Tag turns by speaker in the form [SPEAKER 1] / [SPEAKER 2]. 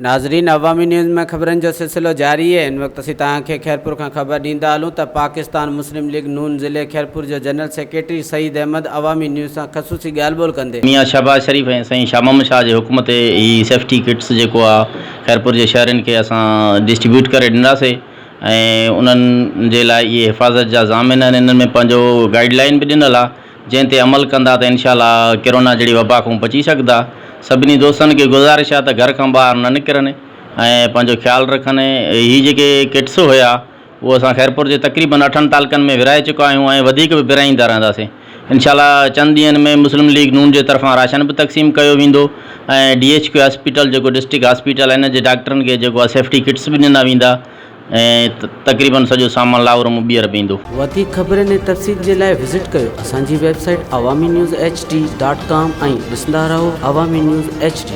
[SPEAKER 1] नाज़रीन, अवामी न्यूज़ में ख़बरनि जो सिलसिलो जारी है। इन वक्त असीं तव्हांखे खैरपुर खां ख़बर ॾींदा हलूं त पाकिस्तान मुस्लिम लीग नून ज़िले खैरपुर जो जनरल सेक्रेटरी सईद अहमद अवामी न्यूज़ सां ख़सूसी ॻाल्हि ॿोल कंदे
[SPEAKER 2] मियाँ शहबाज शरीफ़ ऐं साईं शाह मोहम्मद शाह जे हुकुम ते ही सेफ्टी किट्स जेको आहे खैरपुर जे शहरनि खे असां डिस्ट्रीब्यूट करे ॾींदासीं ऐं उन्हनि जे लाइ इहे हिफ़ाज़त जा ज़ामिन आहिनि। इन्हनि में पंहिंजो गाइडलाइन बि ॾिनल आहे, जंहिं ते अमल कंदा त इनशाअल्लाह कोरोना जहिड़ी वबा खां बची सघंदा। सभिनी दोस्तनि खे गुज़ारिश आहे त घर खां ॿाहिरि न निकिरनि ऐं पंहिंजो ख़्यालु रखनि। ही जेके किट्स हुया उहो असां खैरपुर जे तक़रीबन 8 तालुक़नि में विराए चुका आहियूं ऐं वधीक बि विराईंदा रहंदासीं। इंशाअल्लाह चंद ॾींहंनि में मुस्लिम लीग नून जे तरफ़ां राशन बि तक़सीम कयो वेंदो ऐं DHQ हॉस्पिटल जेको डिस्ट्रिक्ट हॉस्पिटल आहे, इन जे डॉक्टरनि खे जेको आहे सेफ्टी किट्स बि ॾिना वेंदा ऐं तक़रीबन सॼो सामान लाहौर में ॿीहर पईंदो।
[SPEAKER 1] वधीक ख़बरनि ऐं तफ़सील जे लाइ विज़िट कयो असांजी वेबसाइट awami news hd.com ऐं ॾिसंदा रहो अवामी न्यूज़ HD।